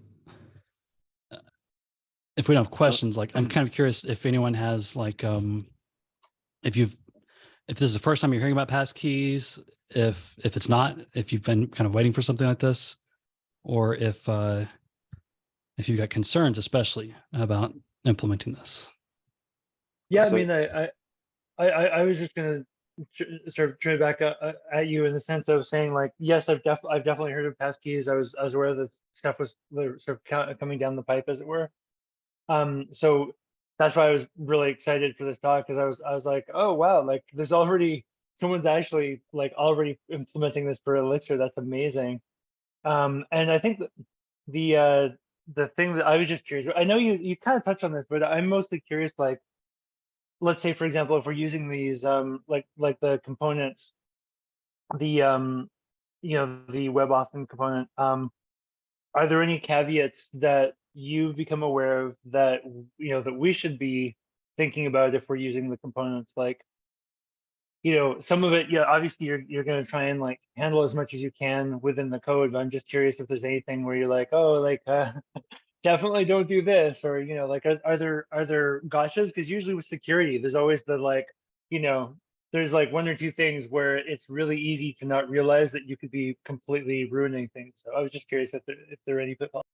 if we don't have questions, like I'm kind of curious if anyone has like, if this is the first time you're hearing about passkeys, if it's not, if you've been kind of waiting for something like this, or if you've got concerns, especially about implementing this. Yeah, I mean, I was just gonna sort of turn back at you in the sense of saying like, yes, I've definitely heard of passkeys. I was aware that stuff was sort of coming down the pipe, as it were. So that's why I was really excited for this talk, because I was like, oh wow, like there's already someone's actually like already implementing this for Elixir. That's amazing. And I think that the thing that I was just curious, I know you kind of touched on this, but I'm mostly curious, like, let's say, for example, if we're using these like the components, the you know, the WebAuthn component, are there any caveats that you've become aware of that, you know, that we should be thinking about if we're using the components? Like, you know, some of it, yeah, obviously you're going to try and like handle as much as you can within the code, but I'm just curious if there's anything where you're like, oh, like definitely don't do this, or, you know, like are there gotchas? Because usually with security, there's always the like, you know, there's like one or two things where it's really easy to not realize that you could be completely ruining things. So I was just curious if there are any pitfalls.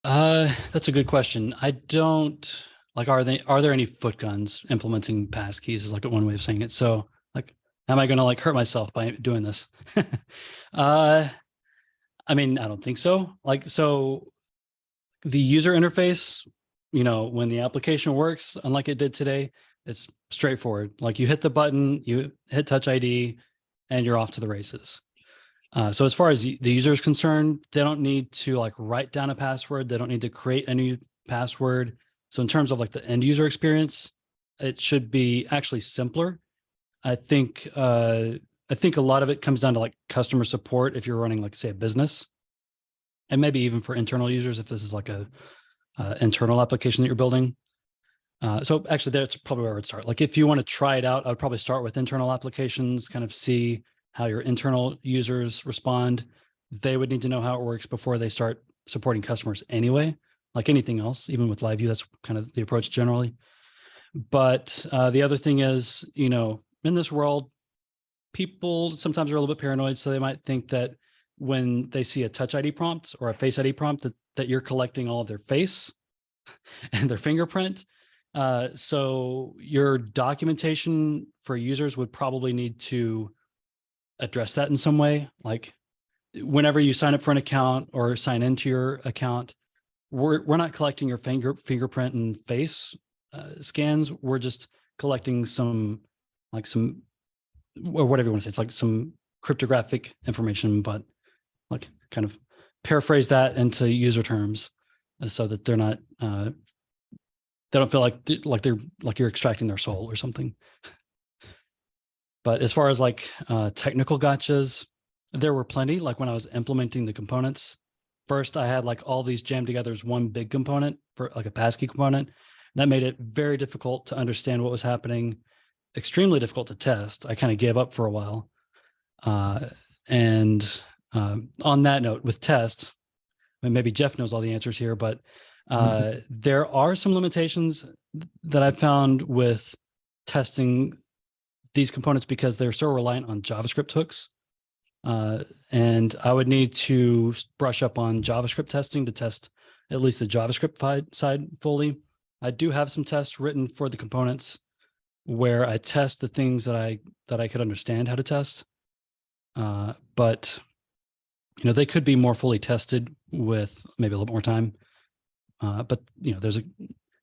That's a good question. I don't like, are there any foot guns implementing passkeys is like one way of saying it. So like, am I going to like hurt myself by doing this? I mean, I don't think so. Like, so the user interface, you know, when the application works, unlike it did today, it's straightforward. Like you hit the button, you hit Touch ID, and you're off to the races. So as far as the user is concerned, they don't need to like write down a password. They don't need to create a new password. So in terms of like the end user experience, it should be actually simpler. I think a lot of it comes down to like customer support if you're running like, say, a business, and maybe even for internal users if this is like a internal application that you're building. So actually that's probably where I would start. Like if you want to try it out, I would probably start with internal applications, kind of see how your internal users respond. They would need to know how it works before they start supporting customers anyway, like anything else, even with LiveView, that's kind of the approach generally. But the other thing is, in this world, people sometimes are a little bit paranoid. So they might think that when they see a Touch ID prompt or a Face ID prompt, that you're collecting all of their face and their fingerprint. So your documentation for users would probably need to address that in some way. Like whenever you sign up for an account or sign into your account, we're not collecting your fingerprint and face scans. We're just collecting some or whatever you want to say. It's like some cryptographic information, but like kind of paraphrase that into user terms so that they're not they don't feel like you're extracting their soul or something. But as far as like technical gotchas, there were plenty. Like when I was implementing the components, first I had like all these jammed together as one big component for like a Passkey component. That made it very difficult to understand what was happening, extremely difficult to test. I kind of gave up for a while. And on that note, with tests, and maybe Jeff knows all the answers here, but there are some limitations that I've found with testing these components because they're so reliant on JavaScript hooks. And I would need to brush up on JavaScript testing to test at least the JavaScript side fully. I do have some tests written for the components where I test the things that I could understand how to test. But they could be more fully tested with maybe a little more time. But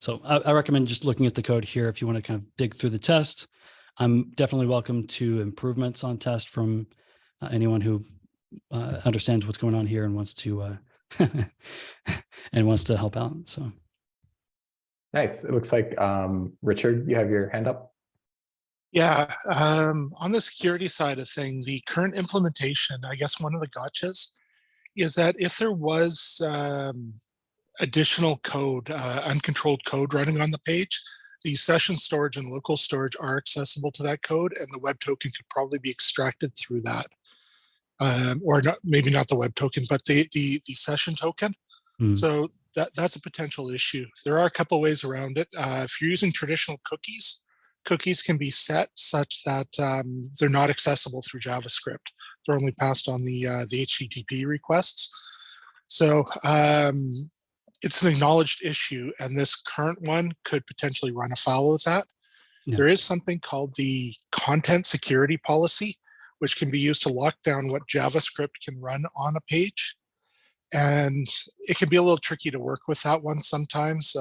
so I recommend just looking at the code here if you want to kind of dig through the test. I'm definitely welcome to improvements on test from anyone who understands what's going on here and wants to and wants to help out. So nice. It looks like Richard, you have your hand up. Yeah, on the security side of thing, the current implementation, I guess one of the gotchas is that if there was additional code, uncontrolled code running on the page, the session storage and local storage are accessible to that code, and the web token could probably be extracted through that. Or not, maybe not the web token, but the session token. So that's a potential issue. There are a couple ways around it. If you're using traditional cookies can be set such that they're not accessible through JavaScript. They're only passed on the HTTP requests. So it's an acknowledged issue, and this current one could potentially run afoul of that. Yeah. There is something called the content security policy, which can be used to lock down what JavaScript can run on a page. And it can be a little tricky to work with that one sometimes,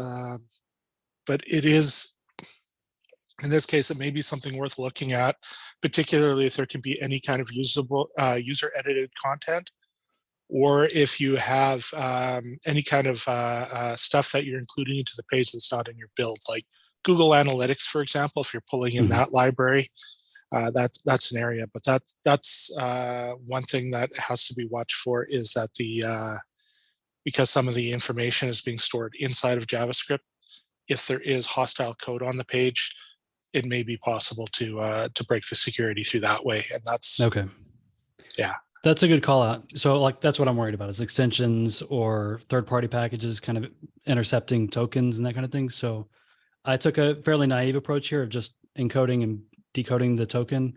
but it is, in this case, it may be something worth looking at, particularly if there can be any kind of usable user-edited content, or if you have any kind of stuff that you're including into the page that's not in your build, like Google Analytics, for example. If you're pulling in that library, that's an area. But that's one thing that has to be watched for, is that because some of the information is being stored inside of JavaScript, if there is hostile code on the page, it may be possible to break the security through that way. And that's okay. Yeah. That's a good call out. So like, that's what I'm worried about, is extensions or third-party packages kind of intercepting tokens and that kind of thing. So I took a fairly naive approach here of just encoding and decoding the token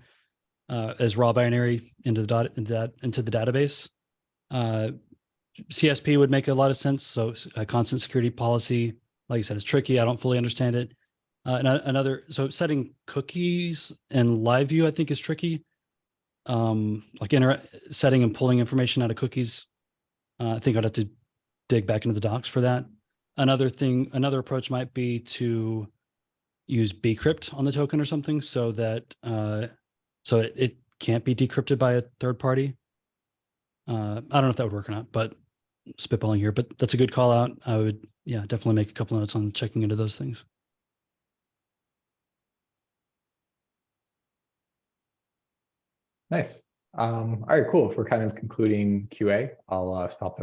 as raw binary into the database. CSP would make a lot of sense. So a constant security policy, like I said, is tricky. I don't fully understand it. So setting cookies and LiveView, I think, is tricky. Like setting and pulling information out of cookies. I think I'd have to dig back into the docs for that. Another approach might be to use bcrypt on the token or something, so that it can't be decrypted by a third party. I don't know if that would work or not, but spitballing here. But that's a good call out. I would, definitely make a couple notes on checking into those things. Nice. All right, cool. If we're kind of concluding QA, I'll stop the